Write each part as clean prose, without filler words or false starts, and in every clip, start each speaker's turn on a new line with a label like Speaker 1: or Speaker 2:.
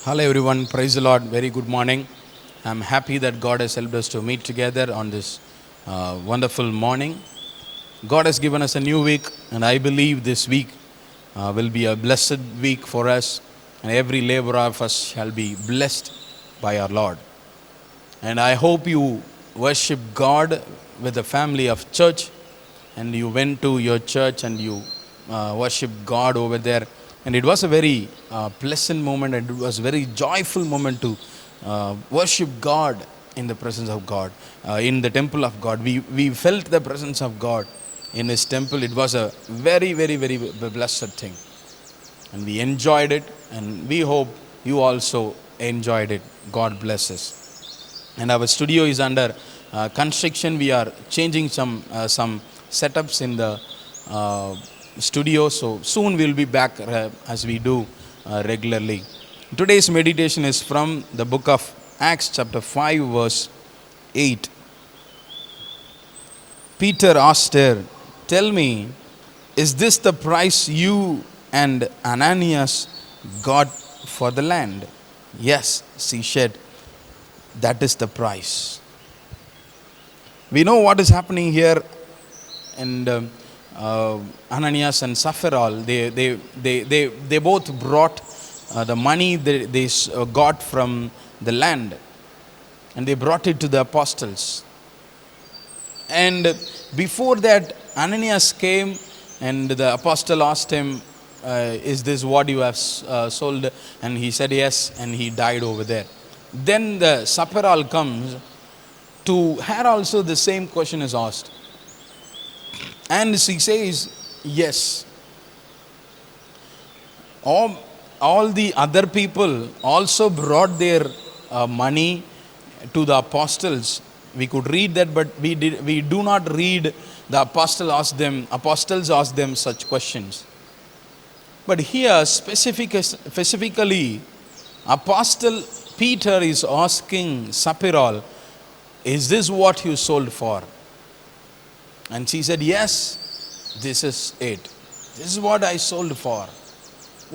Speaker 1: Hello everyone, praise the Lord. Very good morning. I'm happy that God has helped us to meet together on this wonderful morning. God has given us a new week, and I believe this week will be a blessed week for us, and every labor of us shall be blessed by our Lord. And I hope you worship God with the family of church, and you went to your church and you worship God over there. And it was a very pleasant moment, and it was a very joyful moment to worship God in the presence of God, in the temple of God. We felt the presence of God in His temple. It was a very, very, very blessed thing. And we enjoyed it, and we hope you also enjoyed it. God bless us. And our studio is under construction. We are changing some setups in the studio, so soon we'll be back as we do regularly. Today's meditation is from the book of Acts chapter 5 verse 8. Peter asked her, "Tell me, is this the price you and Ananias got for the land?" "Yes," she said, "that is the price." We know what is happening here, and Ananias and Sapphira, they both brought the money they got from the land, and they brought it to the apostles. And before that, Ananias came, and the apostle asked him, "Is this what you have sold?" And he said yes, and he died over there. Then the Sapphira comes. To her also the same question is asked, and she says yes. All the other people also brought their money to the apostles. We could read that, but we do not read the apostles asked them such questions. But here specifically, Apostle Peter is asking Sapphira, "Is this what you sold for?" And she said, "Yes, this is it. This is what I sold for."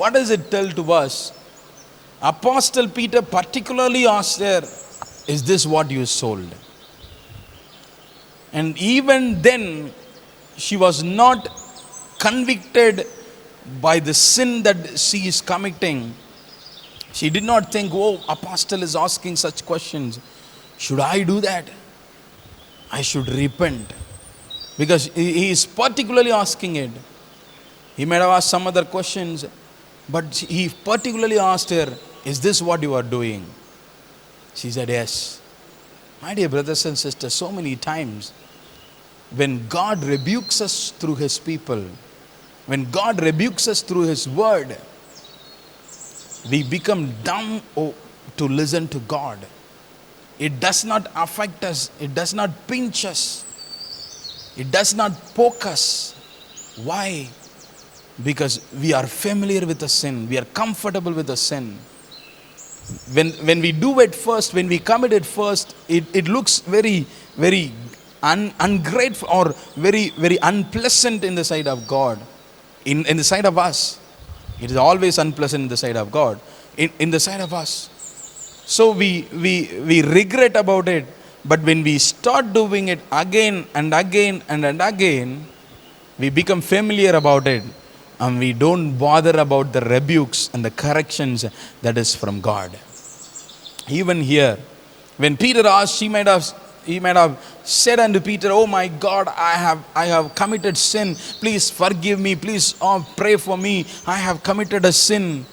Speaker 1: What does it tell to us? Apostle Peter particularly asked her, "Is this what you sold?" And even then, she was not convicted by the sin that she is committing. She did not think, "Oh, apostle is asking such questions. Should I do that? I should repent." Because he is particularly asking it. He might have asked some other questions, but he particularly asked her, "Is this what you are doing?" She said yes. My dear brothers and sisters, so many times when God rebukes us through His people, when God rebukes us through His word, we become dumb to listen to God. It does not affect us. It does not pinch us. It does not poke us. Why? Because we are familiar with the sin. We are comfortable with the sin. When we do it first, when we commit it first, it looks very, very ungrateful or very, very unpleasant in the sight of God. In the sight of us. It is always unpleasant in the sight of God. In the sight of us. So we regret about it, but when we start doing it again and again and again, we become familiar about it, and we don't bother about the rebukes and the corrections that is from God. Even here, when Peter asked, he might have said unto Peter, "Oh my God, I have committed sin. Please forgive me. Please pray for me. I have committed a sin.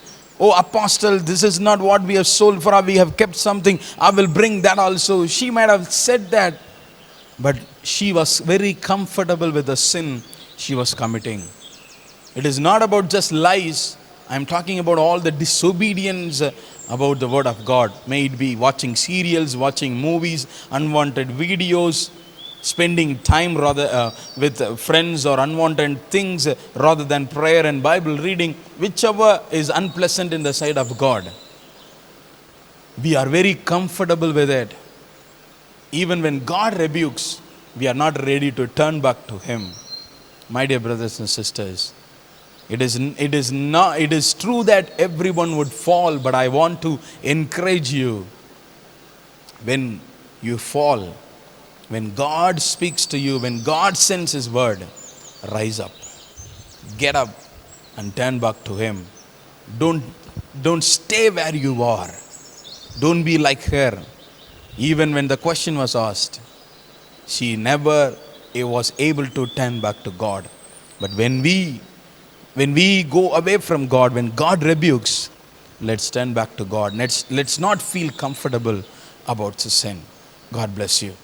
Speaker 1: Oh apostle, this is not what we have sold for. We have kept something. I will bring that also." She might have said that, but she was very comfortable with the sin she was committing. It is not about just lies. I am talking about all the disobedience about the word of God. May it be watching serials, watching movies, unwanted videos, spending time with friends or unwanted things rather than prayer and Bible reading, whichever is unpleasant in the sight of God. We are very comfortable with it. Even when God rebukes, we are not ready to turn back to Him. My dear brothers and sisters, It is true that everyone would fall, but I want to encourage you. When you fall, when God speaks to you, when God sends His word, rise up, get up, and turn back to Him. Don't stay where you are. Don't be like her. Even when the question was asked, she never was able to turn back to God. But when we go away from God, when God rebukes, let's turn back to God. Let's not feel comfortable about the sin. God bless you.